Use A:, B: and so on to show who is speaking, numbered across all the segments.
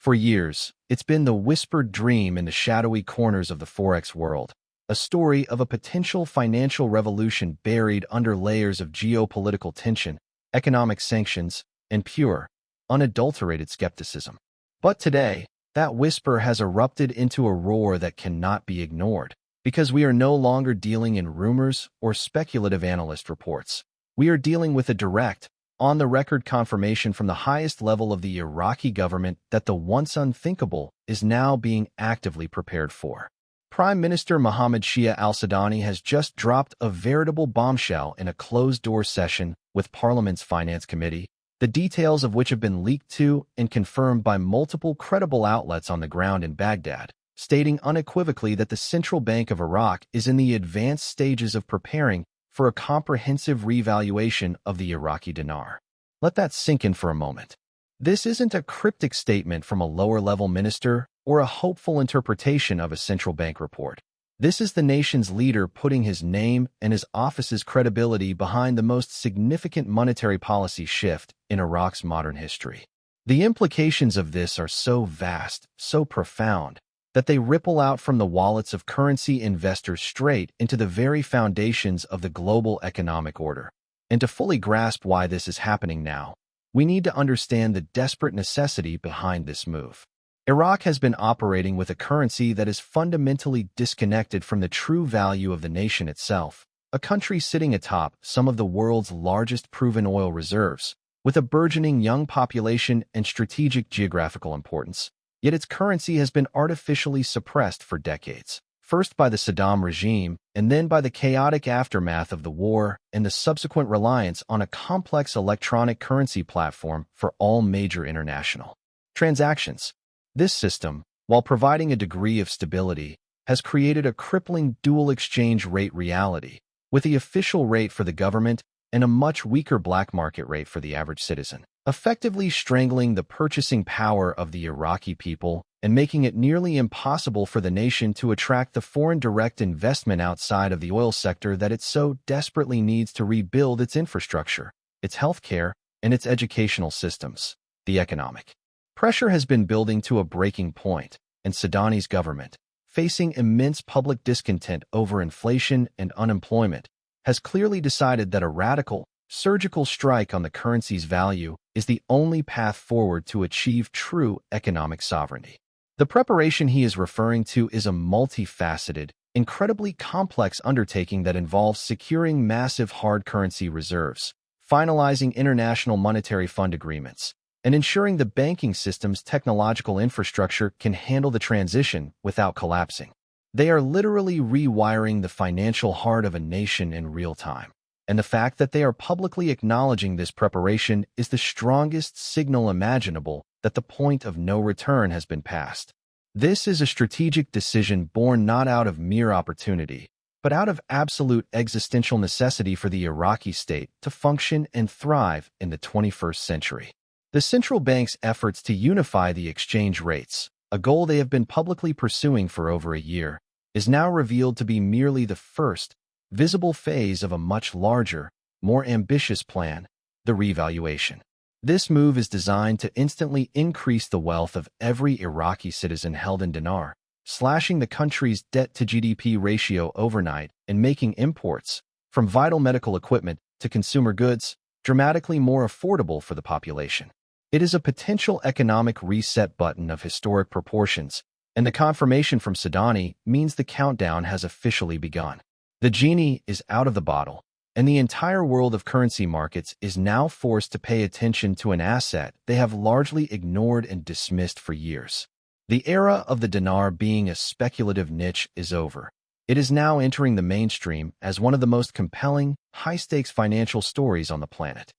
A: For years, it's been the whispered dream in the shadowy corners of the Forex world, a story of a potential financial revolution buried under layers of geopolitical tension, economic sanctions, and pure, unadulterated skepticism. But today, that whisper has erupted into a roar that cannot be ignored, because we are no longer dealing in rumors or speculative analyst reports. We are dealing with a direct, on-the-record confirmation from the highest level of the Iraqi government that the once unthinkable is now being actively prepared for. Prime Minister Mohammed Shia al-Sudani has just dropped a veritable bombshell in a closed-door session with Parliament's Finance Committee, the details of which have been leaked to and confirmed by multiple credible outlets on the ground in Baghdad, stating unequivocally that the Central Bank of Iraq is in the advanced stages of preparing for a comprehensive revaluation of the Iraqi dinar. Let that sink in for a moment. This isn't a cryptic statement from a lower-level minister or a hopeful interpretation of a central bank report. This is the nation's leader putting his name and his office's credibility behind the most significant monetary policy shift in Iraq's modern history. The implications of this are so vast, so profound, that they ripple out from the wallets of currency investors straight into the very foundations of the global economic order. And to fully grasp why this is happening now, we need to understand the desperate necessity behind this move. Iraq has been operating with a currency that is fundamentally disconnected from the true value of the nation itself, a country sitting atop some of the world's largest proven oil reserves, with a burgeoning young population and strategic geographical importance. Yet its currency has been artificially suppressed for decades, first by the Saddam regime and then by the chaotic aftermath of the war and the subsequent reliance on a complex electronic currency platform for all major international transactions. This system, while providing a degree of stability, has created a crippling dual exchange rate reality, with the official rate for the government and a much weaker black market rate for the average citizen, effectively strangling the purchasing power of the Iraqi people and making it nearly impossible for the nation to attract the foreign direct investment outside of the oil sector that it so desperately needs to rebuild its infrastructure, its healthcare, and its educational systems. The economic pressure has been building to a breaking point, and Sudani's government, facing immense public discontent over inflation and unemployment, has clearly decided that a radical, surgical strike on the currency's value is the only path forward to achieve true economic sovereignty. The preparation he is referring to is a multifaceted, incredibly complex undertaking that involves securing massive hard currency reserves, finalizing international monetary fund agreements, and ensuring the banking system's technological infrastructure can handle the transition without collapsing. They are literally rewiring the financial heart of a nation in real time. And the fact that they are publicly acknowledging this preparation is the strongest signal imaginable that the point of no return has been passed. This is a strategic decision born not out of mere opportunity, but out of absolute existential necessity for the Iraqi state to function and thrive in the 21st century. The central bank's efforts to unify the exchange rates, a goal they have been publicly pursuing for over a year, is now revealed to be merely the first, visible phase of a much larger, more ambitious plan, the revaluation. This move is designed to instantly increase the wealth of every Iraqi citizen held in dinar, slashing the country's debt-to-GDP ratio overnight and making imports, from vital medical equipment to consumer goods, dramatically more affordable for the population. It is a potential economic reset button of historic proportions, and the confirmation from Sudani means the countdown has officially begun. The genie is out of the bottle, and the entire world of currency markets is now forced to pay attention to an asset they have largely ignored and dismissed for years. The era of the dinar being a speculative niche is over. It is now entering the mainstream as one of the most compelling, high-stakes financial stories on the planet.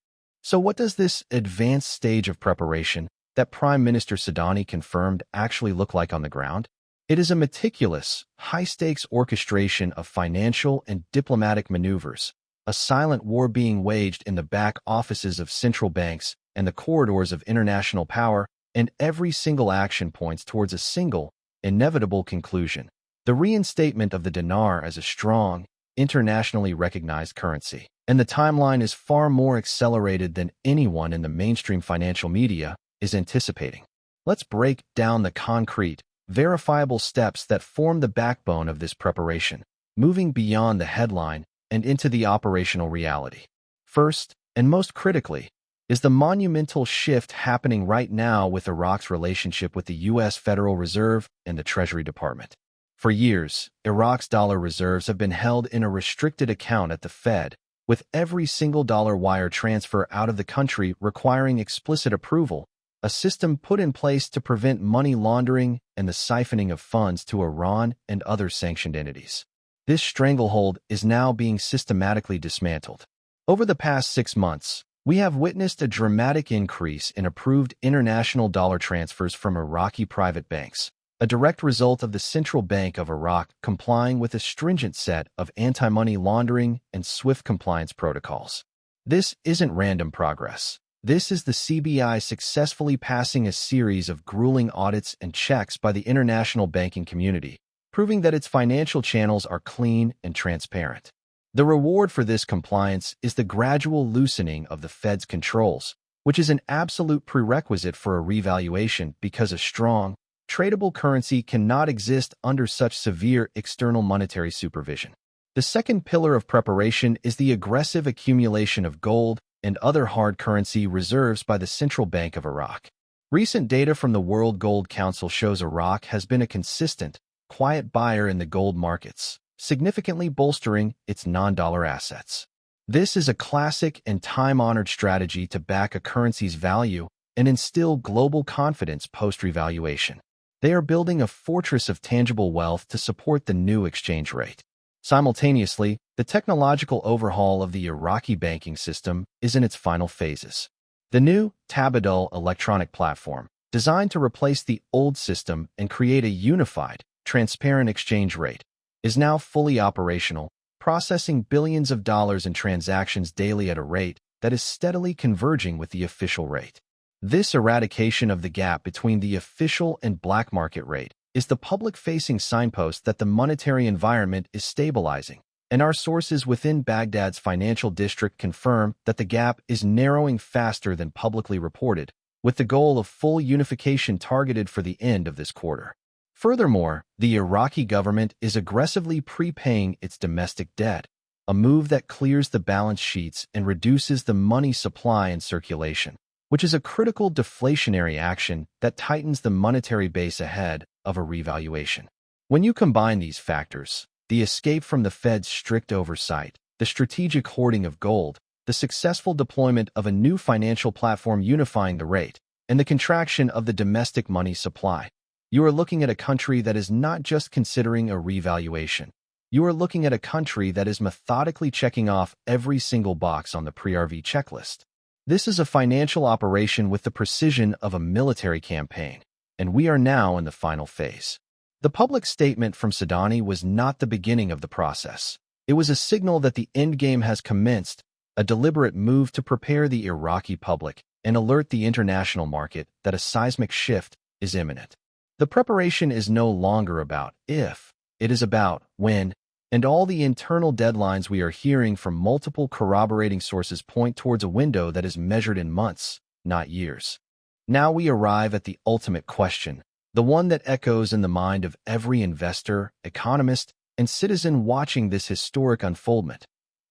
A: So what does this advanced stage of preparation that Prime Minister Sudani confirmed actually look like on the ground? It is a meticulous, high-stakes orchestration of financial and diplomatic maneuvers, a silent war being waged in the back offices of central banks and the corridors of international power, and every single action points towards a single, inevitable conclusion: the reinstatement of the dinar as a strong, internationally recognized currency. And the timeline is far more accelerated than anyone in the mainstream financial media is anticipating. Let's break down the concrete, verifiable steps that form the backbone of this preparation, moving beyond the headline and into the operational reality. First, and most critically, is the monumental shift happening right now with Iraq's relationship with the U.S. Federal Reserve and the Treasury Department. For years, Iraq's dollar reserves have been held in a restricted account at the Fed, with every single dollar wire transfer out of the country requiring explicit approval, a system put in place to prevent money laundering and the siphoning of funds to Iran and other sanctioned entities. This stranglehold is now being systematically dismantled. Over the past 6 months, we have witnessed a dramatic increase in approved international dollar transfers from Iraqi private banks, a direct result of the Central Bank of Iraq complying with a stringent set of anti-money laundering and SWIFT compliance protocols. This isn't random progress. This is the CBI successfully passing a series of grueling audits and checks by the international banking community, proving that its financial channels are clean and transparent. The reward for this compliance is the gradual loosening of the Fed's controls, which is an absolute prerequisite for a revaluation because a strong, tradable currency cannot exist under such severe external monetary supervision. The second pillar of preparation is the aggressive accumulation of gold and other hard currency reserves by the Central Bank of Iraq. Recent data from the World Gold Council shows Iraq has been a consistent, quiet buyer in the gold markets, significantly bolstering its non-dollar assets. This is a classic and time-honored strategy to back a currency's value and instill global confidence post-revaluation. They are building a fortress of tangible wealth to support the new exchange rate. Simultaneously, the technological overhaul of the Iraqi banking system is in its final phases. The new Tabadul electronic platform, designed to replace the old system and create a unified, transparent exchange rate, is now fully operational, processing billions of dollars in transactions daily at a rate that is steadily converging with the official rate. This eradication of the gap between the official and black market rate is the public-facing signpost that the monetary environment is stabilizing, and our sources within Baghdad's financial district confirm that the gap is narrowing faster than publicly reported, with the goal of full unification targeted for the end of this quarter. Furthermore, the Iraqi government is aggressively prepaying its domestic debt, a move that clears the balance sheets and reduces the money supply in circulation, which is a critical deflationary action that tightens the monetary base ahead of a revaluation. When you combine these factors, the escape from the Fed's strict oversight, the strategic hoarding of gold, the successful deployment of a new financial platform unifying the rate, and the contraction of the domestic money supply, you are looking at a country that is not just considering a revaluation. You are looking at a country that is methodically checking off every single box on the pre-RV checklist. This is a financial operation with the precision of a military campaign, and we are now in the final phase. The public statement from al-Sudani was not the beginning of the process. It was a signal that the endgame has commenced, a deliberate move to prepare the Iraqi public and alert the international market that a seismic shift is imminent. The preparation is no longer about if, it is about when, and all the internal deadlines we are hearing from multiple corroborating sources point towards a window that is measured in months, not years. Now we arrive at the ultimate question, the one that echoes in the mind of every investor, economist, and citizen watching this historic unfoldment.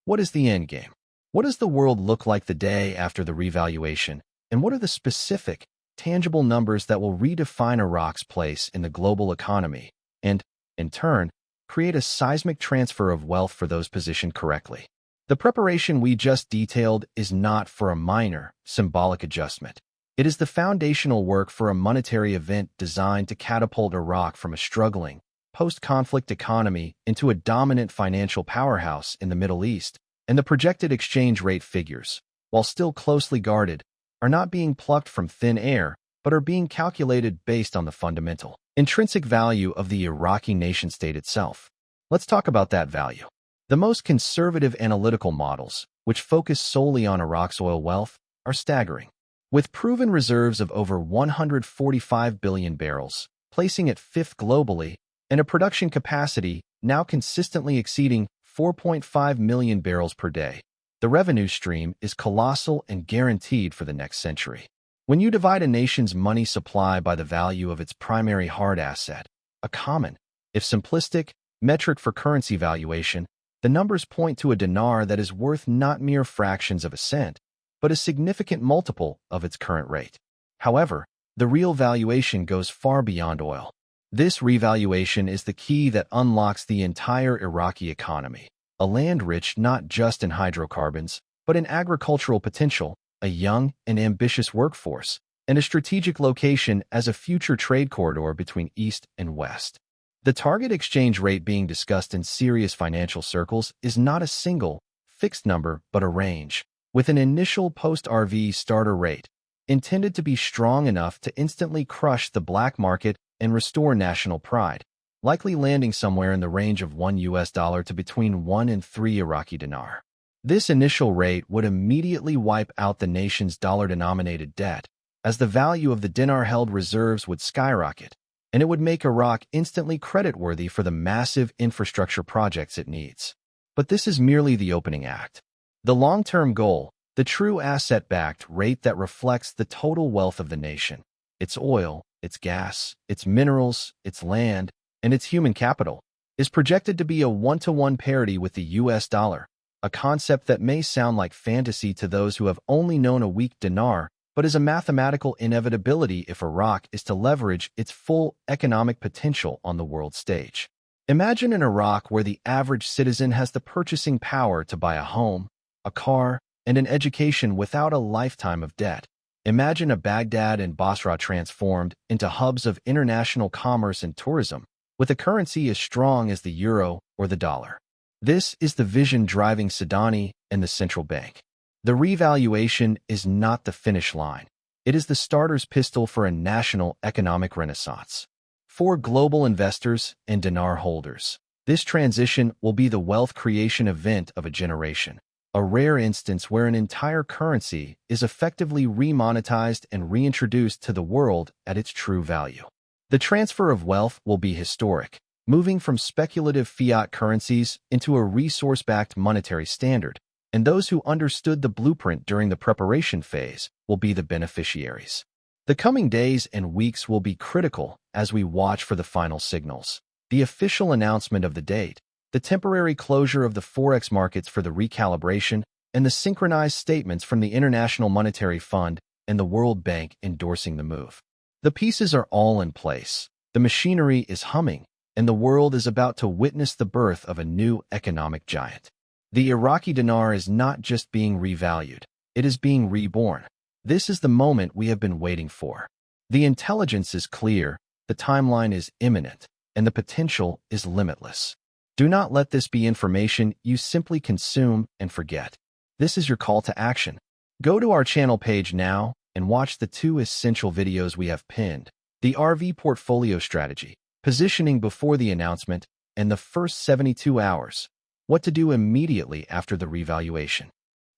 A: What is the endgame? What does the world look like the day after the revaluation? And what are the specific, tangible numbers that will redefine Iraq's place in the global economy and, in turn, create a seismic transfer of wealth for those positioned correctly? The preparation we just detailed is not for a minor, symbolic adjustment. It is the foundational work for a monetary event designed to catapult Iraq from a struggling, post-conflict economy into a dominant financial powerhouse in the Middle East, and the projected exchange rate figures, while still closely guarded, are not being plucked from thin air, but are being calculated based on the fundamental, intrinsic value of the Iraqi nation-state itself. Let's talk about that value. The most conservative analytical models, which focus solely on Iraq's oil wealth, are staggering. With proven reserves of over 145 billion barrels, placing it fifth globally, and a production capacity now consistently exceeding 4.5 million barrels per day, the revenue stream is colossal and guaranteed for the next century. When you divide a nation's money supply by the value of its primary hard asset, a common, if simplistic, metric for currency valuation, the numbers point to a dinar that is worth not mere fractions of a cent, but a significant multiple of its current rate. However, the real valuation goes far beyond oil. This revaluation is the key that unlocks the entire Iraqi economy, a land rich not just in hydrocarbons, but in agricultural potential, a young and ambitious workforce, and a strategic location as a future trade corridor between East and West. The target exchange rate being discussed in serious financial circles is not a single, fixed number but a range, with an initial post-RV starter rate, intended to be strong enough to instantly crush the black market and restore national pride, likely landing somewhere in the range of $1 to between 1 and 3 Iraqi dinar. This initial rate would immediately wipe out the nation's dollar-denominated debt, as the value of the dinar-held reserves would skyrocket, and it would make Iraq instantly creditworthy for the massive infrastructure projects it needs. But this is merely the opening act. The long-term goal, the true asset-backed rate that reflects the total wealth of the nation, its oil, its gas, its minerals, its land, and its human capital, is projected to be a one-to-one parity with the US dollar, a concept that may sound like fantasy to those who have only known a weak dinar, but is a mathematical inevitability if Iraq is to leverage its full economic potential on the world stage. Imagine an Iraq where the average citizen has the purchasing power to buy a home, a car, and an education without a lifetime of debt. Imagine a Baghdad and Basra transformed into hubs of international commerce and tourism, with a currency as strong as the euro or the dollar. This is the vision driving al-Sudani and the central bank. The revaluation is not the finish line. It is the starter's pistol for a national economic renaissance. For global investors and dinar holders, this transition will be the wealth creation event of a generation, a rare instance where an entire currency is effectively remonetized and reintroduced to the world at its true value. The transfer of wealth will be historic, moving from speculative fiat currencies into a resource-backed monetary standard, and those who understood the blueprint during the preparation phase will be the beneficiaries. The coming days and weeks will be critical as we watch for the final signals, the official announcement of the date, the temporary closure of the forex markets for the recalibration, and the synchronized statements from the International Monetary Fund and the World Bank endorsing the move. The pieces are all in place, the machinery is humming, and the world is about to witness the birth of a new economic giant. The Iraqi dinar is not just being revalued, it is being reborn. This is the moment we have been waiting for. The intelligence is clear, the timeline is imminent, and the potential is limitless. Do not let this be information you simply consume and forget. This is your call to action. Go to our channel page now and watch the 2 essential videos we have pinned: the RV portfolio strategy, positioning before the announcement, and the first 72 hours, what to do immediately after the revaluation.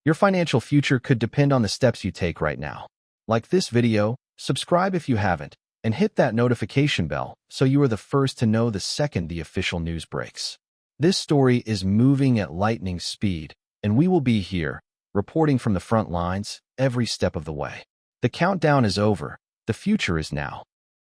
A: Your financial future could depend on the steps you take right now. Like this video, subscribe if you haven't, and hit that notification bell so you are the first to know the second the official news breaks. This story is moving at lightning speed, and we will be here, reporting from the front lines, every step of the way. The countdown is over, the future is now.